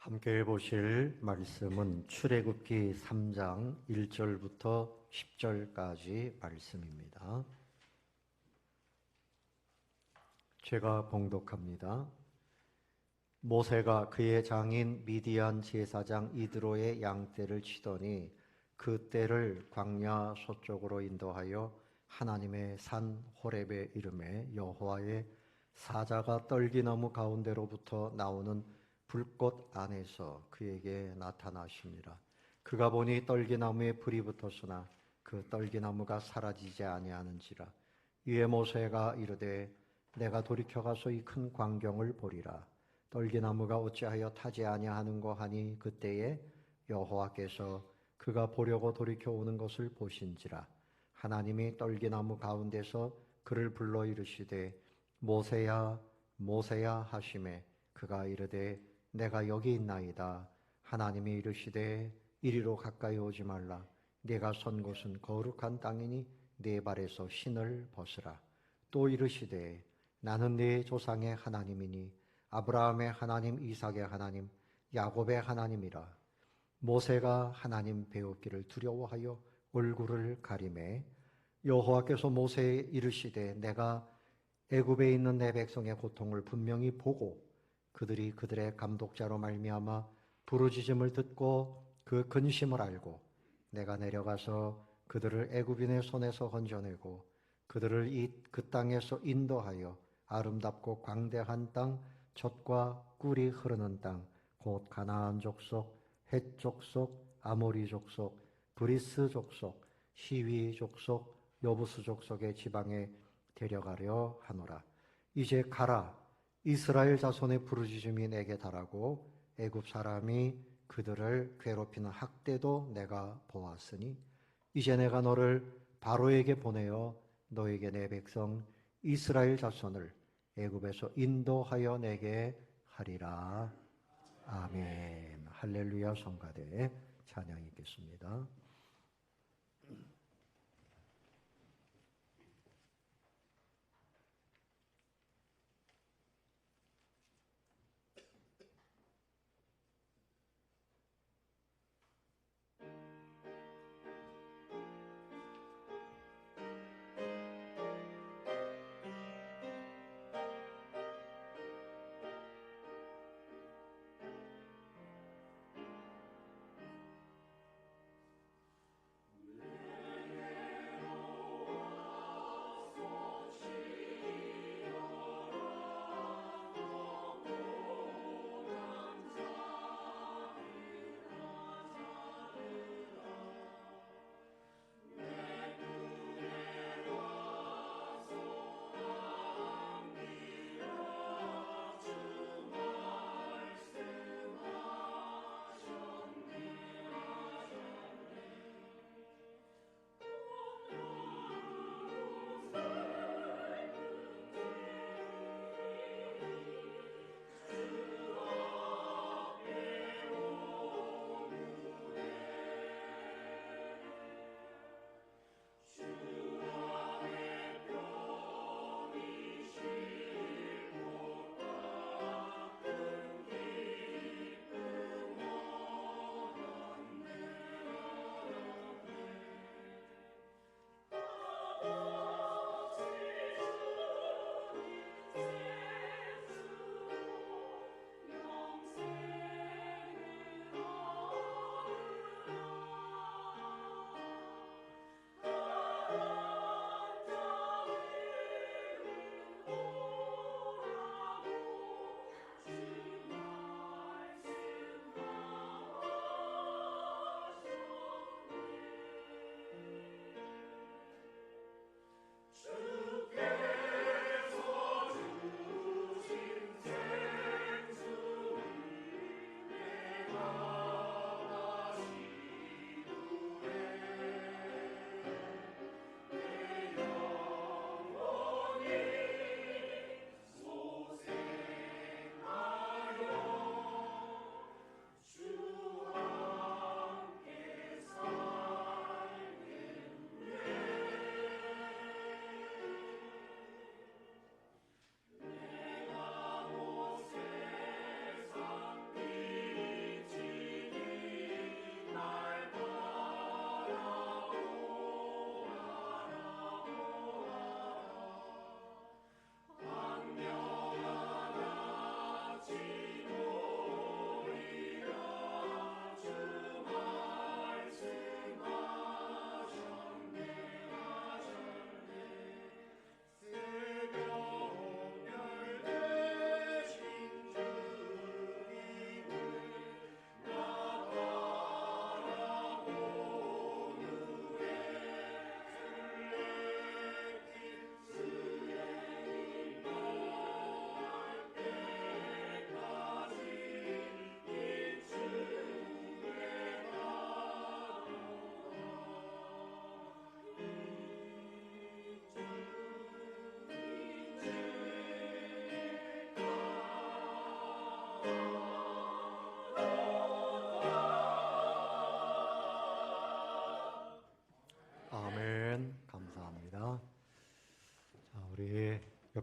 함께 보실 말씀은 출애굽기 3장 1절부터 10절까지 말씀입니다. 제가 봉독합니다. 모세가 그의 장인 미디안 제사장 이드로의 양떼를 치더니 그 떼를 광야 서쪽으로 인도하여 하나님의 산 호렙에 이르매 여호와의 사자가 떨기나무 가운데로부터 나오는 불꽃 안에서 그에게 나타나시니라. 그가 보니 떨기나무에 불이 붙었으나 그 떨기나무가 사라지지 아니하는지라. 이에 모세가 이르되 내가 돌이켜 가서 이 큰 광경을 보리라. 떨기나무가 어찌하여 타지 아니하는고 하니 그때에 여호와께서 그가 보려고 돌이켜 오는 것을 보신지라. 하나님이 떨기나무 가운데서 그를 불러 이르시되 모세야 모세야 하시매 그가 이르되 내가 여기 있나이다. 하나님이 이르시되 이리로 가까이 오지 말라. 네가 선 곳은 거룩한 땅이니 네 발에서 신을 벗으라. 또 이르시되 나는 네 조상의 하나님이니 아브라함의 하나님, 이삭의 하나님, 야곱의 하나님이라. 모세가 하나님 배웠기를 두려워하여 얼굴을 가리매 여호와께서 모세에 이르시되 내가 애굽에 있는 내 백성의 고통을 분명히 보고 그들이 그들의 감독자로 말미암아 부르짖음을 듣고 그 근심을 알고 내가 내려가서 그들을 애굽인의 손에서 건져내고 그들을 그 땅에서 인도하여 아름답고 광대한 땅, 젖과 꿀이 흐르는 땅, 곧 가나안 족속, 헷 족속, 아모리 족속, 브리스 족속, 시위 족속, 여부스 족속의 지방에 데려가려 하노라. 이제 가라. 이스라엘 자손의 부르짖음이 내게 달하고 애굽 사람이 그들을 괴롭히는 학대도 내가 보았으니 이제 내가 너를 바로에게 보내어 너에게 내 백성 이스라엘 자손을 애굽에서 인도하여 내게 하리라. 아멘. 할렐루야. 성가대 찬양이 있겠습니다.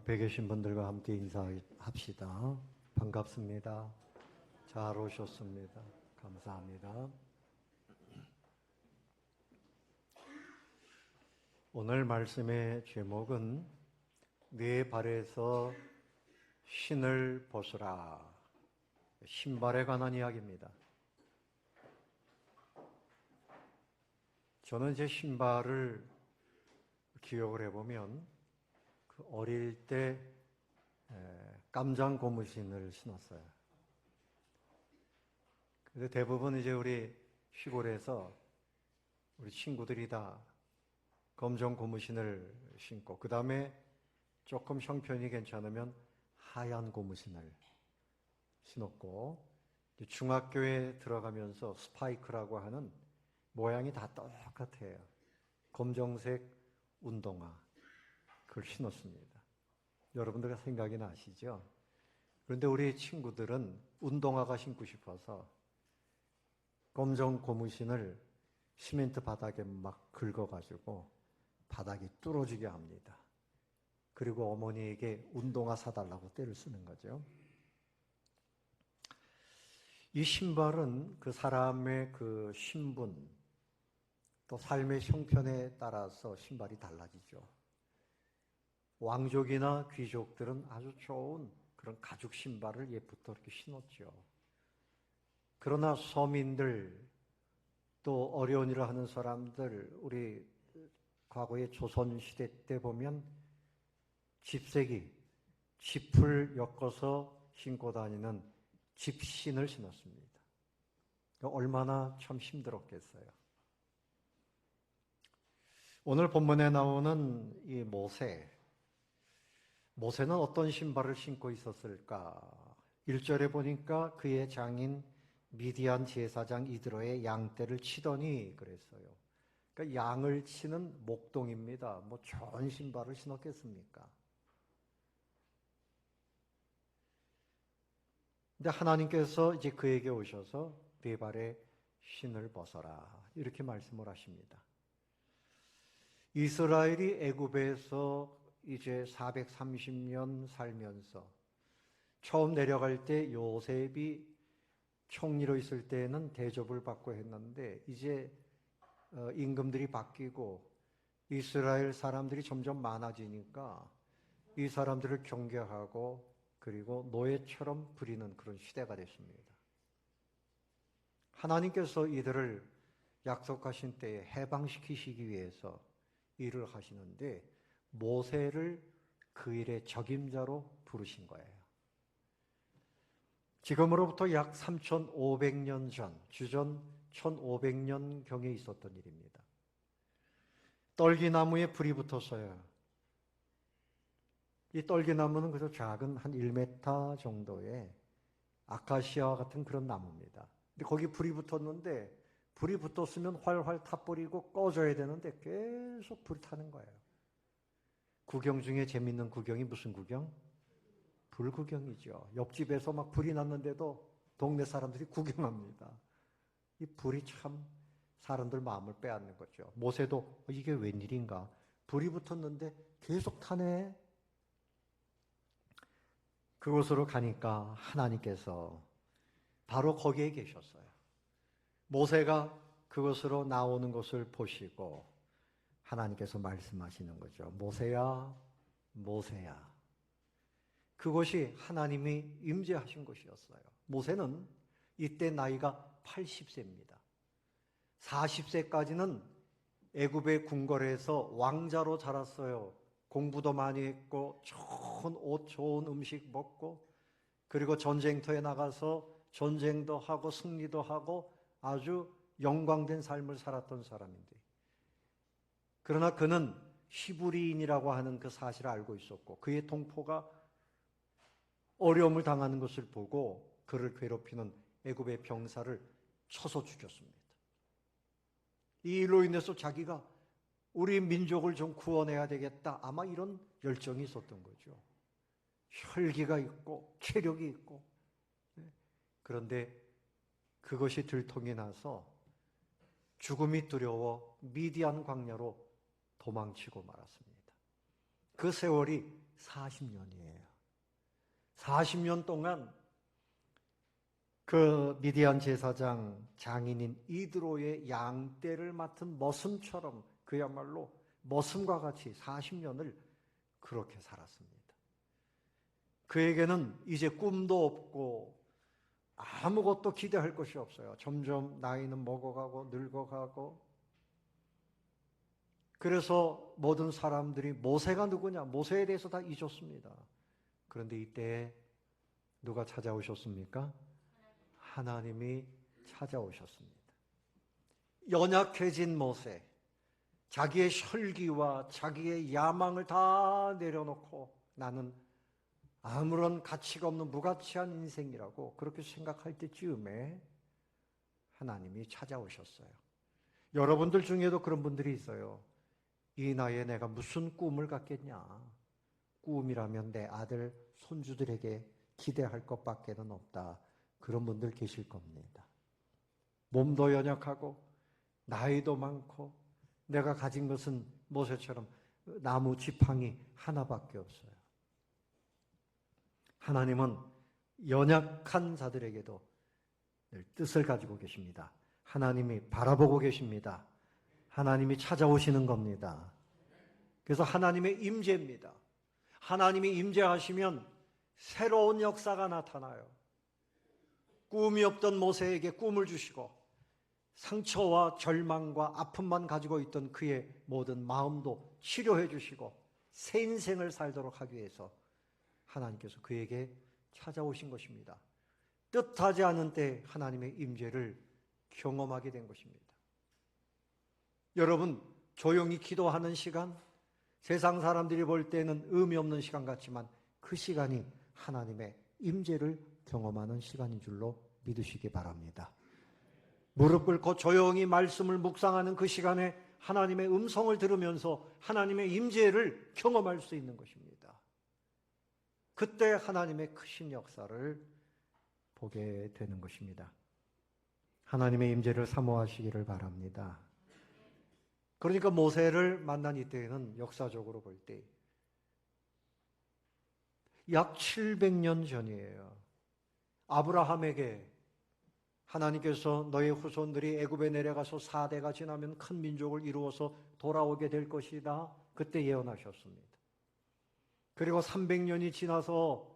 옆에 계신 분들과 함께 인사합시다. 반갑습니다. 잘 오셨습니다. 감사합니다. 오늘 말씀의 제목은 네 발에서 신을 벗으라. 신발에 관한 이야기입니다. 저는 제 신발을 기억을 해보면 어릴 때 깜장 고무신을 신었어요. 근데 대부분 이제 우리 시골에서 우리 친구들이 다 검정 고무신을 신고, 그 다음에 조금 형편이 괜찮으면 하얀 고무신을 신었고, 중학교에 들어가면서 스파이크라고 하는 모양이 다 똑같아요. 검정색 운동화. 그걸 신었습니다. 여러분들 생각이 나시죠? 그런데 우리 친구들은 운동화가 신고 싶어서 검정 고무신을 시멘트 바닥에 막 긁어가지고 바닥이 뚫어지게 합니다. 그리고 어머니에게 운동화 사달라고 떼를 쓰는 거죠. 이 신발은 그 사람의 그 신분, 또 삶의 형편에 따라서 신발이 달라지죠. 왕족이나 귀족들은 아주 좋은 그런 가죽 신발을 예부터 이렇게 신었죠. 그러나 서민들, 또 어려운 일을 하는 사람들, 우리 과거의 조선시대 때 보면 집세기, 짚을 엮어서 신고 다니는 집신을 신었습니다. 얼마나 참 힘들었겠어요. 오늘 본문에 나오는 이 모세는 어떤 신발을 신고 있었을까? 1절에 보니까 그의 장인 미디안 제사장 이드로의 양떼를 치더니 그랬어요. 그러니까 양을 치는 목동입니다. 뭐 좋은 신발을 신었겠습니까? 근데 하나님께서 이제 그에게 오셔서 네 발에 신을 벗어라 이렇게 말씀을 하십니다. 이스라엘이 애굽에서 이제 430년 살면서 처음 내려갈 때 요셉이 총리로 있을 때는 대접을 받고 했는데 이제 임금들이 바뀌고 이스라엘 사람들이 점점 많아지니까 이 사람들을 경계하고 그리고 노예처럼 부리는 그런 시대가 됐습니다. 하나님께서 이들을 약속하신 때에 해방시키시기 위해서 일을 하시는데 모세를 그 일의 적임자로 부르신 거예요. 지금으로부터 약 3,500년 전, 주전 1,500년경에 있었던 일입니다. 떨기나무에 불이 붙었어요. 이 떨기나무는 그저 작은 한 1m 정도의 아카시아와 같은 그런 나무입니다. 근데 거기 불이 붙었는데 불이 붙었으면 활활 타버리고 꺼져야 되는데 계속 불이 타는 거예요. 구경 중에 재밌는 구경이 무슨 구경? 불구경이죠. 옆집에서 막 불이 났는데도 동네 사람들이 구경합니다. 이 불이 참 사람들 마음을 빼앗는 거죠. 모세도 이게 웬일인가? 불이 붙었는데 계속 타네. 그곳으로 가니까 하나님께서 바로 거기에 계셨어요. 모세가 그곳으로 나오는 것을 보시고 하나님께서 말씀하시는 거죠. 모세야, 모세야. 그것이 하나님이 임재하신 것이었어요. 모세는 이때 나이가 80세입니다. 40세까지는 애굽의 궁궐에서 왕자로 자랐어요. 공부도 많이 했고 좋은 옷, 좋은 음식 먹고 그리고 전쟁터에 나가서 전쟁도 하고 승리도 하고 아주 영광된 삶을 살았던 사람인데 그러나 그는 히브리인이라고 하는 그 사실을 알고 있었고 그의 동포가 어려움을 당하는 것을 보고 그를 괴롭히는 애굽의 병사를 쳐서 죽였습니다. 이 일로 인해서 자기가 우리 민족을 좀 구원해야 되겠다. 아마 이런 열정이 있었던 거죠. 혈기가 있고 체력이 있고. 그런데 그것이 들통이 나서 죽음이 두려워 미디안 광야로 도망치고 말았습니다. 그 세월이 40년이에요. 40년 동안 그 미디안 제사장 장인인 이드로의 양떼를 맡은 머슴처럼 그야말로 머슴과 같이 40년을 그렇게 살았습니다. 그에게는 이제 꿈도 없고 아무것도 기대할 것이 없어요. 점점 나이는 먹어가고 늙어가고. 그래서 모든 사람들이 모세가 누구냐, 모세에 대해서 다 잊었습니다. 그런데 이때 누가 찾아오셨습니까? 하나님이 찾아오셨습니다. 연약해진 모세, 자기의 혈기와 자기의 야망을 다 내려놓고 나는 아무런 가치가 없는 무가치한 인생이라고 그렇게 생각할 때쯤에 하나님이 찾아오셨어요. 여러분들 중에도 그런 분들이 있어요. 이 나이에 내가 무슨 꿈을 갖겠냐. 꿈이라면 내 아들, 손주들에게 기대할 것밖에는 없다. 그런 분들 계실 겁니다. 몸도 연약하고 나이도 많고 내가 가진 것은 모세처럼 나무 지팡이 하나밖에 없어요. 하나님은 연약한 자들에게도 늘 뜻을 가지고 계십니다. 하나님이 바라보고 계십니다. 하나님이 찾아오시는 겁니다. 그래서 하나님의 임재입니다. 하나님이 임재하시면 새로운 역사가 나타나요. 꿈이 없던 모세에게 꿈을 주시고 상처와 절망과 아픔만 가지고 있던 그의 모든 마음도 치료해 주시고 새 인생을 살도록 하기 위해서 하나님께서 그에게 찾아오신 것입니다. 뜻하지 않은 때 하나님의 임재를 경험하게 된 것입니다. 여러분, 조용히 기도하는 시간, 세상 사람들이 볼 때는 의미 없는 시간 같지만 그 시간이 하나님의 임재를 경험하는 시간인 줄로 믿으시기 바랍니다. 무릎 꿇고 조용히 말씀을 묵상하는 그 시간에 하나님의 음성을 들으면서 하나님의 임재를 경험할 수 있는 것입니다. 그때 하나님의 크신 역사를 보게 되는 것입니다. 하나님의 임재를 사모하시기를 바랍니다. 그러니까 모세를 만난 이때에는 역사적으로 볼 때 약 700년 전이에요. 아브라함에게 하나님께서 너의 후손들이 애굽에 내려가서 4대가 지나면 큰 민족을 이루어서 돌아오게 될 것이다. 그때 예언하셨습니다. 그리고 300년이 지나서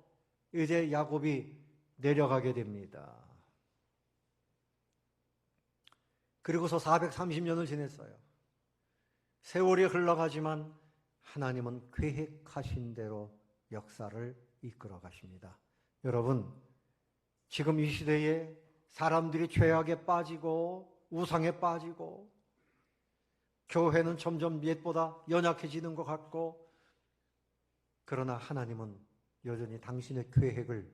이제 야곱이 내려가게 됩니다. 그리고서 430년을 지냈어요. 세월이 흘러가지만 하나님은 계획하신 대로 역사를 이끌어 가십니다. 여러분, 지금 이 시대에 사람들이 죄악에 빠지고 우상에 빠지고 교회는 점점 옛보다 연약해지는 것 같고, 그러나 하나님은 여전히 당신의 계획을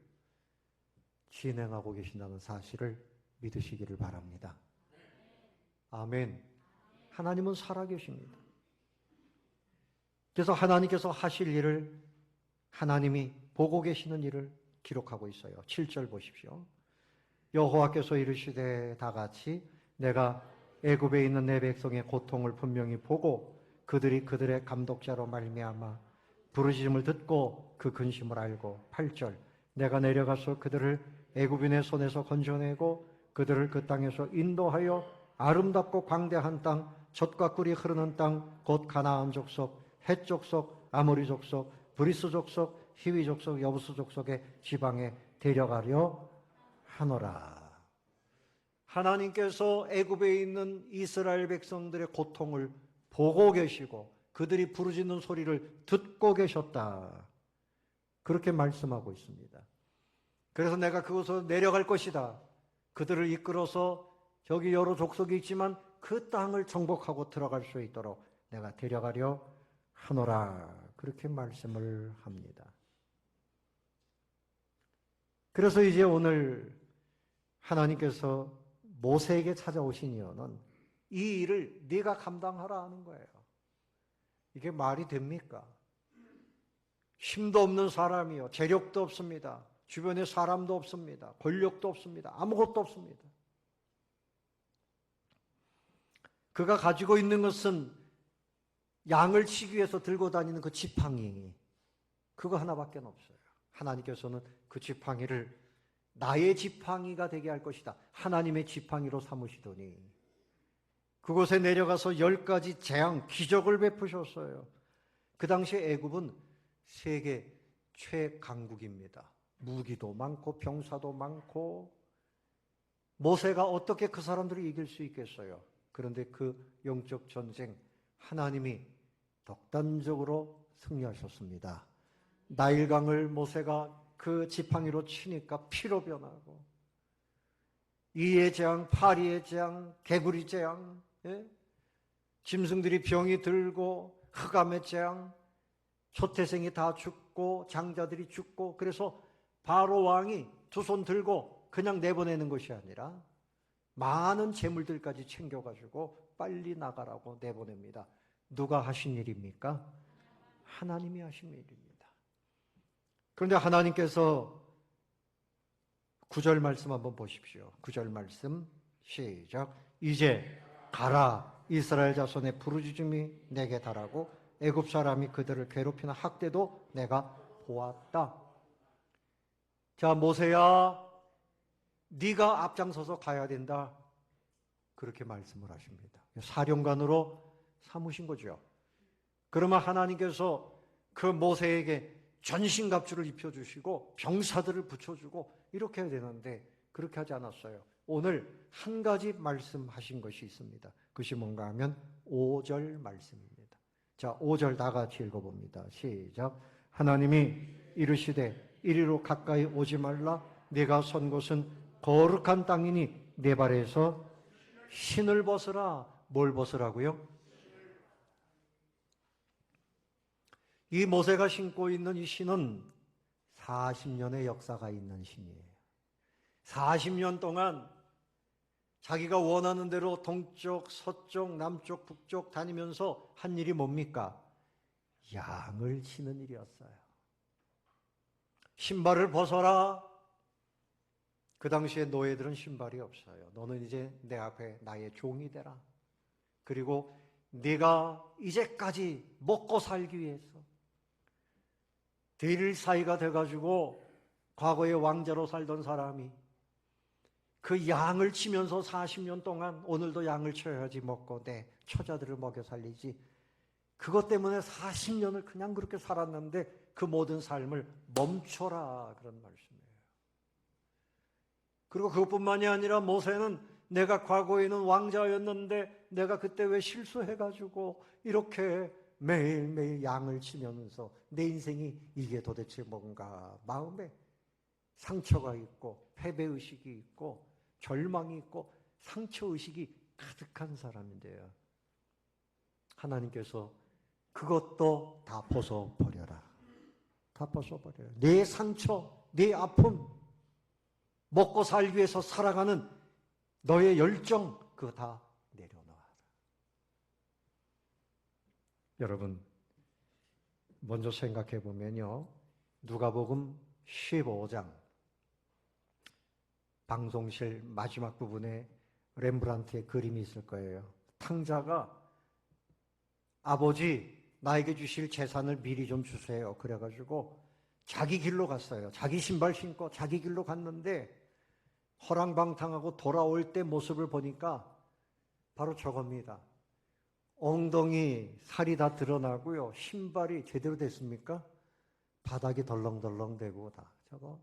진행하고 계신다는 사실을 믿으시기를 바랍니다. 아멘. 하나님은 살아계십니다. 그래서 하나님께서 하실 일을 하나님이 보고 계시는 일을 기록하고 있어요. 7절 보십시오. 여호와께서 이르시되 다 같이 내가 애굽에 있는 내 백성의 고통을 분명히 보고 그들이 그들의 감독자로 말미암아 부르짖음을 듣고 그 근심을 알고 8절 내가 내려가서 그들을 애굽인의 손에서 건져내고 그들을 그 땅에서 인도하여 아름답고 광대한 땅 젖과 꿀이 흐르는 땅 곧 가나안 족속 헷 족속 아모리 족속 브리스 족속 히위 족속 여부스 족속의 지방에 데려가려 하노라. 하나님께서 애굽에 있는 이스라엘 백성들의 고통을 보고 계시고 그들이 부르짖는 소리를 듣고 계셨다. 그렇게 말씀하고 있습니다. 그래서 내가 그곳으로 내려갈 것이다. 그들을 이끌어서 저기 여러 족속이 있지만 그 땅을 정복하고 들어갈 수 있도록 내가 데려가려 하노라. 그렇게 말씀을 합니다. 그래서 이제 오늘 하나님께서 모세에게 찾아오신 이유는 이 일을 네가 감당하라 하는 거예요. 이게 말이 됩니까? 힘도 없는 사람이요. 재력도 없습니다. 주변에 사람도 없습니다. 권력도 없습니다. 아무것도 없습니다. 그가 가지고 있는 것은 양을 치기 위해서 들고 다니는 그 지팡이. 그거 하나밖에 없어요. 하나님께서는 그 지팡이를 나의 지팡이가 되게 할 것이다. 하나님의 지팡이로 삼으시더니 그곳에 내려가서 10가지 재앙, 기적을 베푸셨어요. 그 당시에 애굽은 세계 최강국입니다. 무기도 많고 병사도 많고 모세가 어떻게 그 사람들을 이길 수 있겠어요? 그런데 그 영적 전쟁 하나님이 독단적으로 승리하셨습니다. 나일강을 모세가 그 지팡이로 치니까 피로 변하고 이의 재앙, 파리의 재앙, 개구리 재앙, 예? 짐승들이 병이 들고 흑암의 재앙, 초태생이 다 죽고 장자들이 죽고 그래서 바로 왕이 두 손 들고 그냥 내보내는 것이 아니라 많은 재물들까지 챙겨가지고 빨리 나가라고 내보냅니다. 누가 하신 일입니까? 하나님이 하신 일입니다. 그런데 하나님께서 9절 말씀 한번 보십시오. 9절 말씀 시작. 이제 가라. 이스라엘 자손의 부르짖음이 내게 달하고 애굽 사람이 그들을 괴롭히는 학대도 내가 보았다. 자, 모세야, 네가 앞장서서 가야 된다. 그렇게 말씀을 하십니다. 사령관으로 삼으신 거죠. 그러면 하나님께서 그 모세에게 전신갑주를 입혀주시고 병사들을 붙여주고 이렇게 해야 되는데 그렇게 하지 않았어요. 오늘 한 가지 말씀하신 것이 있습니다. 그것이 뭔가 하면 5절 말씀입니다. 자, 5절 다 같이 읽어봅니다. 시작. 하나님이 이르시되 이리로 가까이 오지 말라. 네가 선 곳은 거룩한 땅이니 네 발에서 신을 벗으라. 뭘 벗으라고요? 이 모세가 신고 있는 이 신은 40년의 역사가 있는 신이에요. 40년 동안 자기가 원하는 대로 동쪽, 서쪽, 남쪽, 북쪽 다니면서 한 일이 뭡니까? 양을 치는 일이었어요. 신발을 벗어라. 그 당시에 노예들은 신발이 없어요. 너는 이제 내 앞에 나의 종이 되라. 그리고 네가 이제까지 먹고 살기 위해서 대릴 사이가 돼가지고 과거에 왕자로 살던 사람이 그 양을 치면서 40년 동안 오늘도 양을 쳐야지 먹고 내 처자들을 먹여 살리지. 그것 때문에 40년을 그냥 그렇게 살았는데 그 모든 삶을 멈춰라 그런 말씀이에요. 그리고 그것뿐만이 아니라 모세는 내가 과거에는 왕자였는데 내가 그때 왜 실수해가지고 이렇게 매일매일 양을 치면서 내 인생이 이게 도대체 뭔가 마음에 상처가 있고 패배의식이 있고 절망이 있고 상처의식이 가득한 사람인데요. 하나님께서 그것도 다 벗어버려라. 다 벗어버려라. 내 상처, 내 아픔, 먹고 살기 위해서 살아가는 너의 열정 그거 다 내려놔라. 여러분 먼저 생각해 보면요. 누가복음 15장 방송실 마지막 부분에 렘브란트의 그림이 있을 거예요. 탕자가 아버지 나에게 주실 재산을 미리 좀 주세요. 그래가지고 자기 길로 갔어요. 자기 신발 신고 자기 길로 갔는데 허랑방탕하고 돌아올 때 모습을 보니까 바로 저겁니다. 엉덩이 살이 다 드러나고요. 신발이 제대로 됐습니까? 바닥이 덜렁덜렁대고 다 저거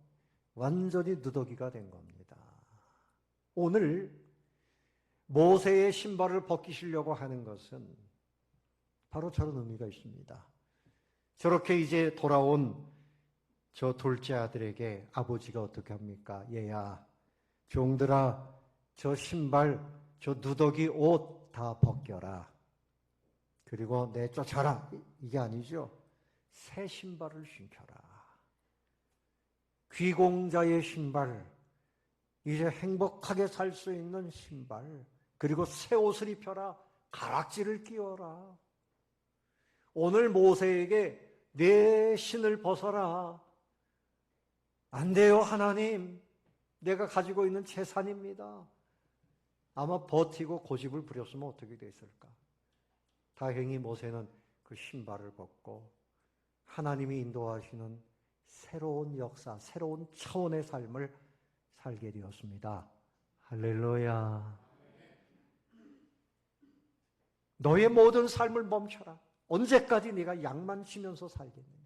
완전히 누더기가 된 겁니다. 오늘 모세의 신발을 벗기시려고 하는 것은 바로 저런 의미가 있습니다. 저렇게 이제 돌아온 저 둘째 아들에게 아버지가 어떻게 합니까? 얘야, 종들아, 저 신발, 저 누더기 옷 다 벗겨라. 그리고 내쫓아라. 이게 아니죠. 새 신발을 신겨라. 귀공자의 신발, 이제 행복하게 살 수 있는 신발, 그리고 새 옷을 입혀라. 가락지를 끼워라. 오늘 모세에게 내 신을 벗어라. 안 돼요, 하나님. 내가 가지고 있는 재산입니다. 아마 버티고 고집을 부렸으면 어떻게 됐을까? 다행히 모세는 그 신발을 벗고 하나님이 인도하시는 새로운 역사, 새로운 차원의 삶을 살게 되었습니다. 할렐루야. 너의 모든 삶을 멈춰라. 언제까지 네가 약만 치면서 살겠느냐.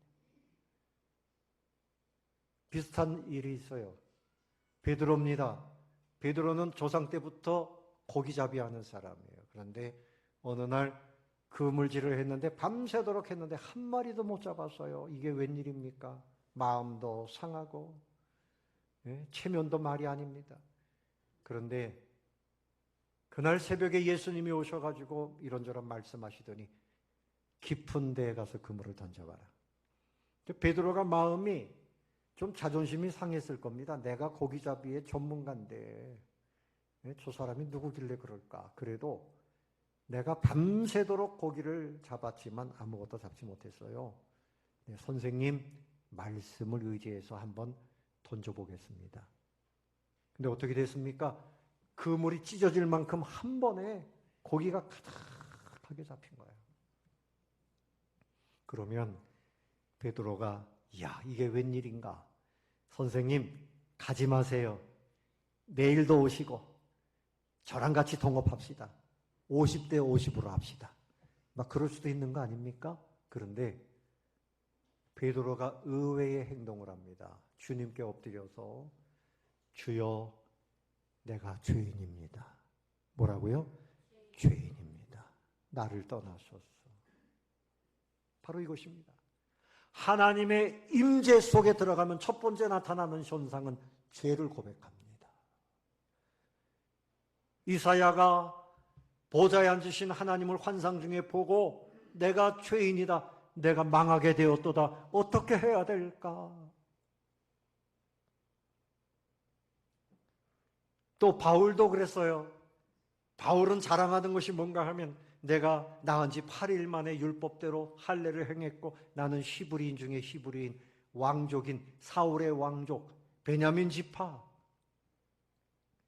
비슷한 일이 있어요. 베드로입니다. 베드로는 조상 때부터 고기잡이 하는 사람이에요. 그런데 어느 날 그물질을 했는데 밤새도록 했는데 한 마리도 못 잡았어요. 이게 웬일입니까? 마음도 상하고 체면도 말이 아닙니다. 그런데 그날 새벽에 예수님이 오셔가지고 이런저런 말씀하시더니 깊은 데에 가서 그물을 던져봐라. 베드로가 마음이 좀 자존심이 상했을 겁니다. 내가 고기잡이의 전문가인데 저 사람이 누구길래 그럴까? 그래도 내가 밤새도록 고기를 잡았지만 아무것도 잡지 못했어요. 선생님 말씀을 의지해서 한번 던져보겠습니다. 근데 어떻게 됐습니까? 그물이 찢어질 만큼 한 번에 고기가 가득하게 잡힌 거예요. 그러면 베드로가 야, 이게 웬일인가? 선생님 가지 마세요. 내일도 오시고 저랑 같이 동업합시다. 50대 50으로 합시다. 막 그럴 수도 있는 거 아닙니까? 그런데 베드로가 의외의 행동을 합니다. 주님께 엎드려서 주여 내가 죄인입니다. 뭐라고요? 죄인입니다. 나를 떠나소서. 바로 이것입니다. 하나님의 임재 속에 들어가면 첫 번째 나타나는 현상은 죄를 고백합니다. 이사야가 보좌에 앉으신 하나님을 환상 중에 보고 내가 죄인이다. 내가 망하게 되었도다. 어떻게 해야 될까? 또 바울도 그랬어요. 바울은 자랑하는 것이 뭔가 하면 내가 나은 지 8일 만에 율법대로 할례를 행했고 나는 히브리인 중에 히브리인 왕족인 사울의 왕족 베냐민 지파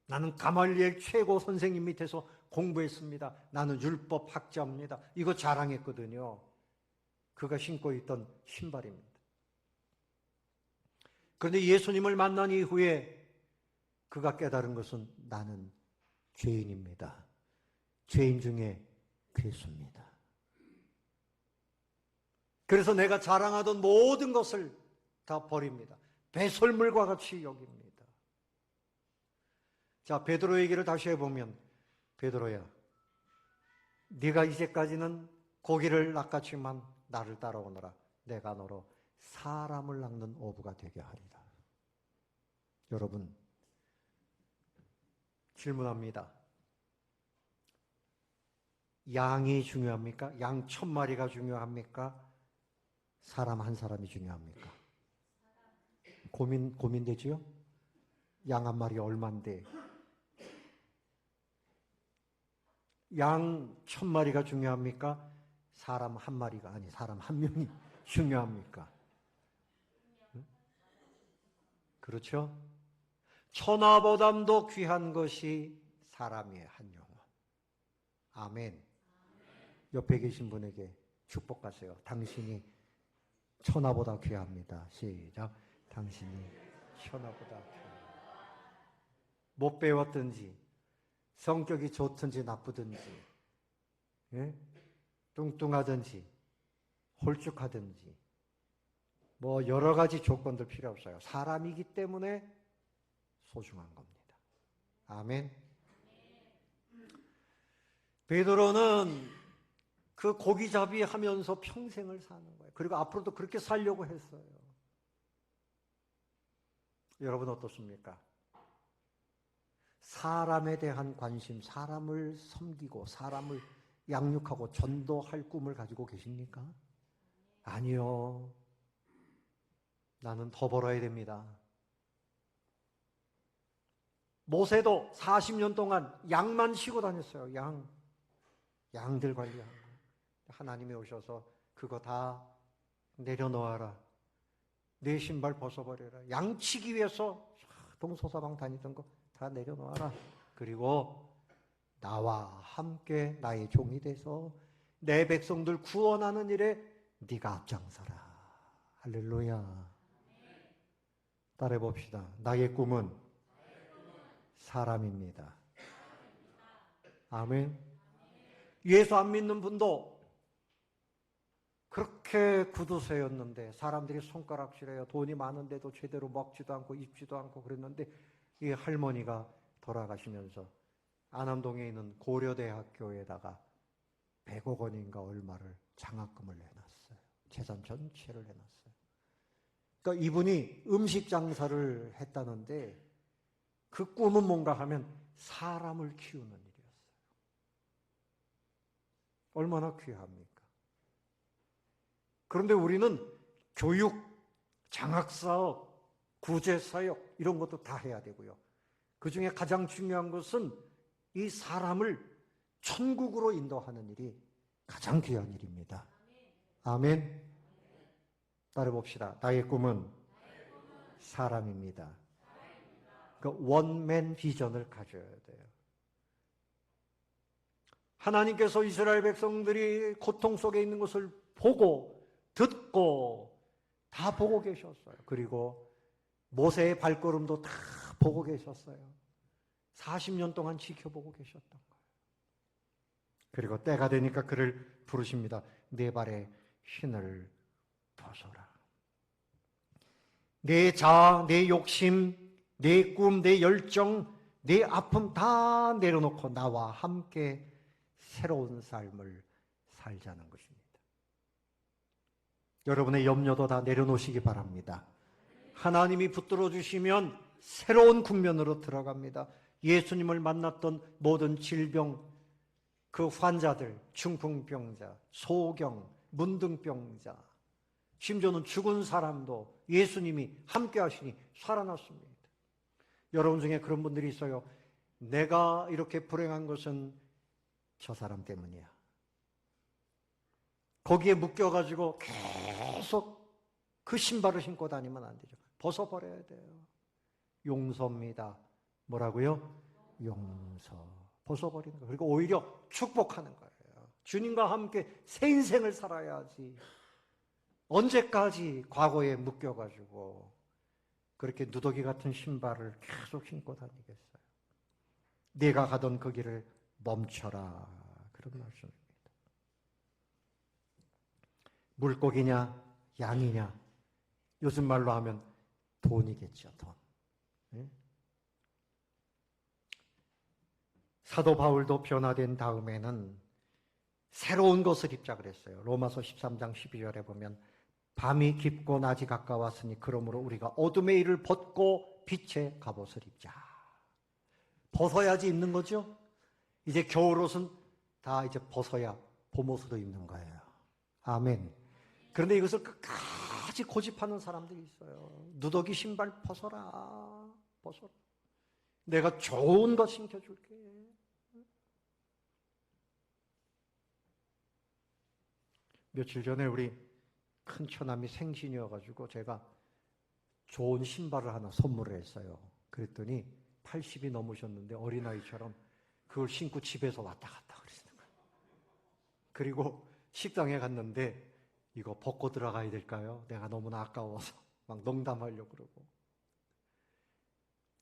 나는 가말리엘 최고 선생님 밑에서 공부했습니다. 나는 율법 학자입니다. 이거 자랑했거든요. 그가 신고 있던 신발입니다. 그런데 예수님을 만난 이후에 그가 깨달은 것은 나는 죄인입니다. 죄인 중에 괴수입니다. 그래서 내가 자랑하던 모든 것을 다 버립니다. 배설물과 같이 여깁니다. 자, 베드로 얘기를 다시 해보면 베드로야, 네가 이제까지는 고기를 낚았지만 나를 따라오너라. 내가 너로 사람을 낚는 어부가 되게 하리라. 여러분, 질문합니다. 양이 중요합니까? 양 1000마리가 중요합니까? 사람 한 사람이 중요합니까? 고민되지요? 양 한 마리 얼만데? 양 1000마리가 중요합니까? 사람 한 마리가 아니 사람 한 명이 중요합니까? 그렇죠? 천하보담도 귀한 것이 사람의 한 영혼. 아멘. 옆에 계신 분에게 축복하세요. 당신이 천하보다 귀합니다. 시작. 당신이 천하보다 귀합니다. 못 배웠든지 성격이 좋든지 나쁘든지 뚱뚱하든지 홀쭉하든지 뭐 여러 가지 조건들 필요 없어요. 사람이기 때문에 소중한 겁니다. 아멘. 베드로는 그 고기잡이 하면서 평생을 사는 거예요. 그리고 앞으로도 그렇게 살려고 했어요. 여러분 어떻습니까? 사람에 대한 관심, 사람을 섬기고 사람을 양육하고 전도할 꿈을 가지고 계십니까? 아니요. 나는 더 벌어야 됩니다. 모세도 40년 동안 양만 치고 다녔어요. 양들 관리하고. 하나님이 오셔서 그거 다 내려놓아라. 내 신발 벗어버려라. 양치기 위해서 동서사방 다니던 거 다 내려놓아라. 그리고 나와 함께 나의 종이 돼서 내 백성들 구원하는 일에 네가 앞장서라. 할렐루야. 따라해 봅시다. 나의 꿈은 사람입니다. 아멘. 예수 안 믿는 분도 그렇게 구두쇠였는데 사람들이 손가락질해요. 돈이 많은데도 제대로 먹지도 않고 입지도 않고 그랬는데 이 할머니가 돌아가시면서 안암동에 있는 고려대학교에다가 100억 원인가 얼마를 장학금을 내놨어요. 재산 전체를 내놨어요. 그러니까 이분이 음식 장사를 했다는데 그 꿈은 뭔가 하면 사람을 키우는 일이었어요. 얼마나 귀합니까? 그런데 우리는 교육, 장학사업, 구제사역 이런 것도 다 해야 되고요. 그 중에 가장 중요한 것은 이 사람을 천국으로 인도하는 일이 가장 귀한 일입니다. 아멘. 따라 봅시다. 나의 꿈은 사람입니다. 그 원맨 비전을 가져야 돼요. 하나님께서 이스라엘 백성들이 고통 속에 있는 것을 보고 듣고 다 보고 계셨어요. 그리고 모세의 발걸음도 다 보고 계셨어요. 40년 동안 지켜보고 계셨던 거예요. 그리고 때가 되니까 그를 부르십니다. 내 발에 신을 벗어라. 내 자아, 내 욕심, 내 꿈, 내 열정, 내 아픔 다 내려놓고 나와 함께 새로운 삶을 살자는 것입니다. 여러분의 염려도 다 내려놓으시기 바랍니다. 하나님이 붙들어 주시면 새로운 국면으로 들어갑니다. 예수님을 만났던 모든 질병, 그 환자들, 중풍병자, 소경, 문둥병자, 심지어는 죽은 사람도 예수님이 함께 하시니 살아났습니다. 여러분 중에 그런 분들이 있어요. 내가 이렇게 불행한 것은 저 사람 때문이야. 거기에 묶여가지고 계속 그 신발을 신고 다니면 안 되죠. 벗어버려야 돼요. 용서입니다. 뭐라고요? 용서. 벗어버리는 거예요. 그리고 오히려 축복하는 거예요. 주님과 함께 새 인생을 살아야지. 언제까지 과거에 묶여가지고 그렇게 누더기 같은 신발을 계속 신고 다니겠어요? 네가 가던 그 길을 멈춰라. 그런 말씀입니다. 물고기냐 양이냐 요즘 말로 하면 돈이겠죠. 돈. 네? 사도 바울도 변화된 다음에는 새로운 것을 입자 그랬어요. 로마서 13장 12절에 보면 밤이 깊고 낮이 가까웠으니 그러므로 우리가 어둠의 일을 벗고 빛의 갑옷을 입자. 벗어야지 입는 거죠. 이제 겨울옷은 다 이제 벗어야 봄옷으로 입는 거예요. 아멘. 그런데 이것을 끝까지 고집하는 사람들이 있어요. 누더기 신발 벗어라. 벗어라. 내가 좋은 것 신겨줄게. 며칠 전에 우리 큰 처남이 생신이어가지고 제가 좋은 신발을 하나 선물을 했어요. 그랬더니 80이 넘으셨는데 어린아이처럼 그걸 신고 집에서 왔다 갔다 그러시는 거예요. 그리고 식당에 갔는데 이거 벗고 들어가야 될까요? 내가 너무나 아까워서 막 농담하려고 그러고.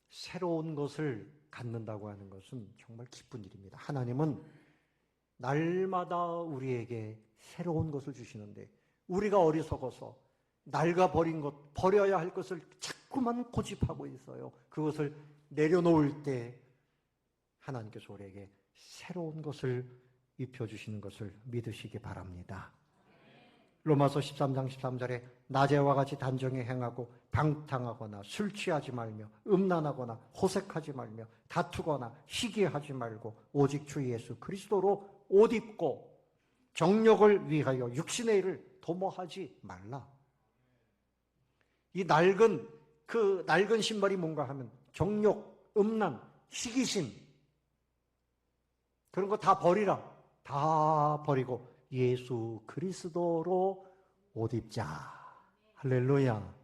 새로운 것을 갖는다고 하는 것은 정말 기쁜 일입니다. 하나님은 날마다 우리에게 새로운 것을 주시는데 우리가 어리석어서 낡아버린 것, 버려야 할 것을 자꾸만 고집하고 있어요. 그것을 내려놓을 때 하나님께서 우리에게 새로운 것을 입혀주시는 것을 믿으시기 바랍니다. 로마서 13장 13절에 낮에와 같이 단정히 행하고 방탕하거나 술 취하지 말며 음란하거나 호색하지 말며 다투거나 시기하지 말고 오직 주 예수 그리스도로 옷 입고 정욕을 위하여 육신의 일을 도모하지 말라. 이 낡은 신발이 뭔가 하면 정욕, 음란, 시기심 그런 거 다 버리라. 다 버리고 예수 그리스도로 옷 입자. 할렐루야.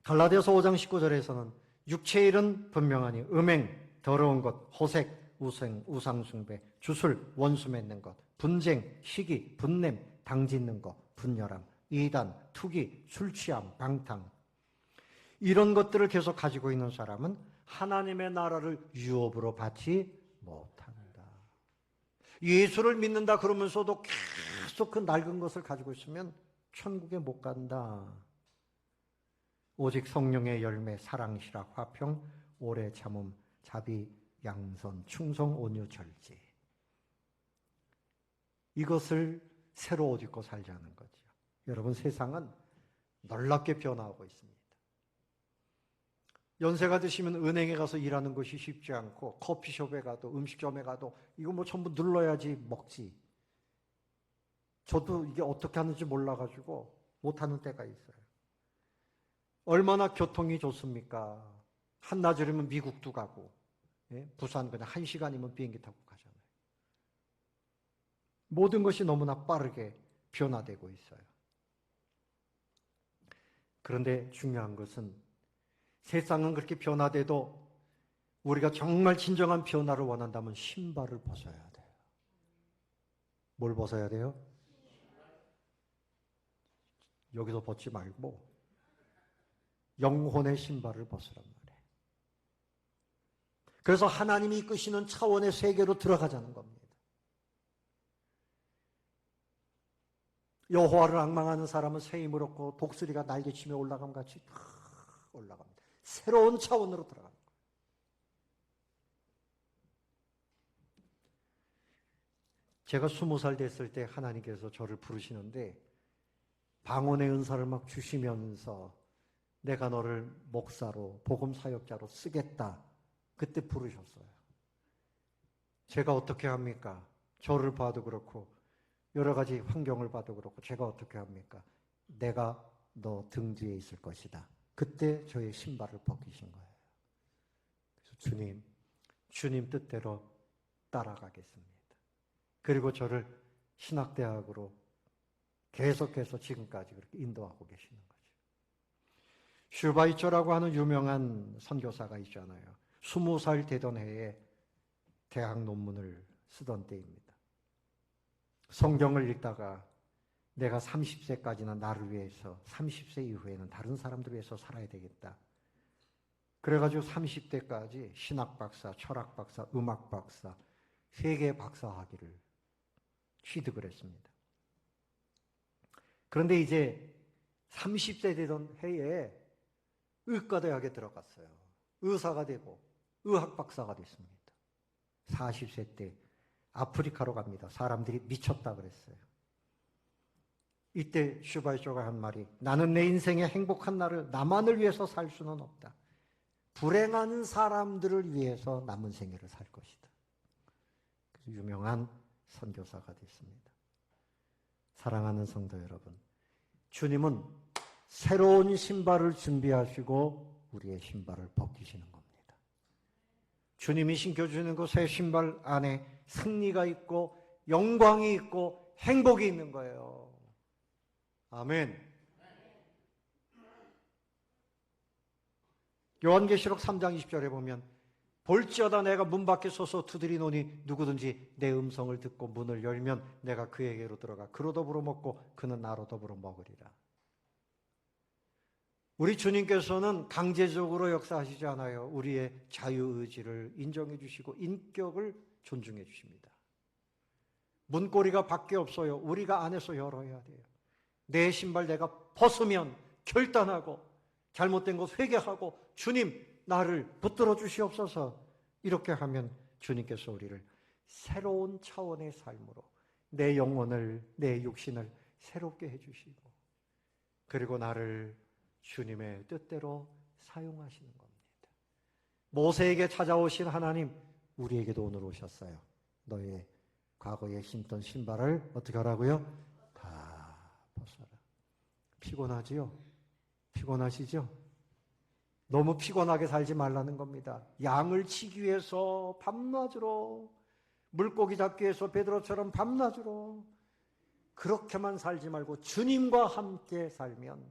갈라디아서 5장 19절에서는 육체의 일은 분명하니 음행, 더러운 것, 호색, 우상 숭배, 주술, 원수 맺는 것, 분쟁, 시기, 분냄, 당짓는 것, 분열함, 이단, 투기, 술 취함, 방탕, 이런 것들을 계속 가지고 있는 사람은 하나님의 나라를 유업으로 받지 못한다. 예수를 믿는다 그러면서도 계속 그 낡은 것을 가지고 있으면 천국에 못 간다. 오직 성령의 열매, 사랑, 실학, 화평, 오래 참음, 자비, 양선, 충성, 온유, 절제. 이것을 새로 옷 입고 살자는 거죠. 여러분, 세상은 놀랍게 변화하고 있습니다. 연세가 드시면 은행에 가서 일하는 것이 쉽지 않고 커피숍에 가도 음식점에 가도 이거 뭐 전부 눌러야지 먹지. 저도 이게 어떻게 하는지 몰라가지고 못하는 때가 있어요. 얼마나 교통이 좋습니까? 한나절이면 미국도 가고, 부산 그냥 1시간이면 비행기 타고 가잖아요. 모든 것이 너무나 빠르게 변화되고 있어요. 그런데 중요한 것은 세상은 그렇게 변화돼도 우리가 정말 진정한 변화를 원한다면 신발을 벗어야 돼요. 뭘 벗어야 돼요? 여기서 벗지 말고 영혼의 신발을 벗으란 말이에요. 그래서 하나님이 이끄시는 차원의 세계로 들어가자는 겁니다. 여호와를 앙망하는 사람은 새 힘을 얻고 독수리가 날개치며 올라감 같이 올라갑니다. 새로운 차원으로 들어갑니다. 제가 20살 됐을 때 하나님께서 저를 부르시는데 방언의 은사를 막 주시면서 내가 너를 목사로 복음 사역자로 쓰겠다. 그때 부르셨어요. 제가 어떻게 합니까? 저를 봐도 그렇고 여러 가지 환경을 봐도 그렇고 제가 어떻게 합니까? 내가 너 등 뒤에 있을 것이다. 그때 저의 신발을 벗기신 거예요. 그래서 주님 뜻대로 따라가겠습니다. 그리고 저를 신학대학으로 계속해서 지금까지 그렇게 인도하고 계시는 거죠. 슈바이처라고 하는 유명한 선교사가 있잖아요. 20살 되던 해에 대학 논문을 쓰던 때입니다. 성경을 읽다가 내가 30세까지는 나를 위해서 30세 이후에는 다른 사람들을 위해서 살아야 되겠다. 그래가지고 30대까지 신학 박사, 철학 박사, 음악 박사, 세계 박사 학위를 취득을 했습니다. 그런데 이제 30세 되던 해에 의과대학에 들어갔어요. 의사가 되고 의학 박사가 됐습니다. 40세 때 아프리카로 갑니다. 사람들이 미쳤다 그랬어요. 이때 슈바이처가 한 말이 나는 내 인생의 행복한 날을 나만을 위해서 살 수는 없다. 불행한 사람들을 위해서 남은 생애를 살 것이다. 그래서 유명한 선교사가 됐습니다. 사랑하는 성도 여러분, 주님은 새로운 신발을 준비하시고 우리의 신발을 벗기시는 겁니다. 주님이 신겨주는 그 새 신발 안에 승리가 있고 영광이 있고 행복이 있는 거예요. 아멘. 요한계시록 3장 20절에 보면 볼지어다 내가 문 밖에 서서 두드리노니 누구든지 내 음성을 듣고 문을 열면 내가 그에게로 들어가 그로 더불어 먹고 그는 나로 더불어 먹으리라. 우리 주님께서는 강제적으로 역사하시지 않아요. 우리의 자유의지를 인정해 주시고 인격을 존중해 주십니다. 문고리가 밖에 없어요. 우리가 안에서 열어야 돼요. 내 신발 내가 벗으면 결단하고 잘못된 것 회개하고 주님 나를 붙들어 주시옵소서. 이렇게 하면 주님께서 우리를 새로운 차원의 삶으로 내 영혼을 내 육신을 새롭게 해주시고 그리고 나를 주님의 뜻대로 사용하시는 겁니다. 모세에게 찾아오신 하나님 우리에게도 오늘 오셨어요. 너의 과거에 신던 신발을 어떻게 하라고요? 다 벗어라. 피곤하지요? 피곤하시죠? 너무 피곤하게 살지 말라는 겁니다. 양을 치기 위해서 밤낮으로 물고기 잡기 위해서 베드로처럼 밤낮으로 그렇게만 살지 말고 주님과 함께 살면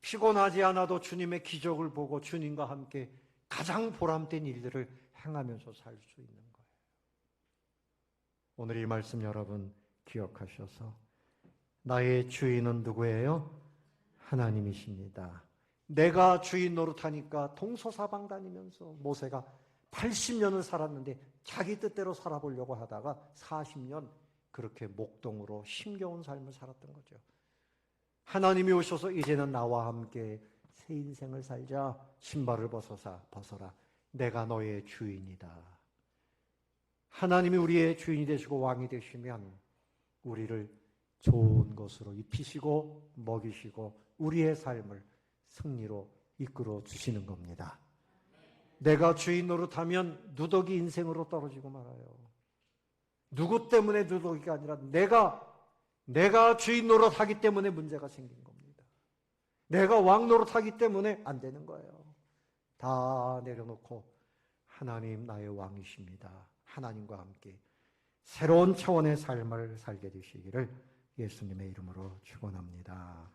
피곤하지 않아도 주님의 기적을 보고 주님과 함께 가장 보람된 일들을 행하면서 살 수 있는 거예요. 오늘 이 말씀 여러분 기억하셔서 나의 주인은 누구예요? 하나님이십니다. 내가 주인 노릇하니까 동서사방 다니면서 모세가 80년을 살았는데 자기 뜻대로 살아보려고 하다가 40년 그렇게 목동으로 힘겨운 삶을 살았던 거죠. 하나님이 오셔서 이제는 나와 함께 새 인생을 살자. 신발을 벗어라. 내가 너의 주인이다. 하나님이 우리의 주인이 되시고 왕이 되시면 우리를 좋은 것으로 입히시고 먹이시고 우리의 삶을 승리로 이끌어 주시는 겁니다. 내가 주인 노릇하면 누더기 인생으로 떨어지고 말아요. 누구 때문에 누더기가 아니라 내가 주인 노릇하기 때문에 문제가 생긴 겁니다. 내가 왕 노릇하기 때문에 안 되는 거예요. 다 내려놓고 하나님 나의 왕이십니다. 하나님과 함께 새로운 차원의 삶을 살게 되시기를 예수님의 이름으로 축원합니다.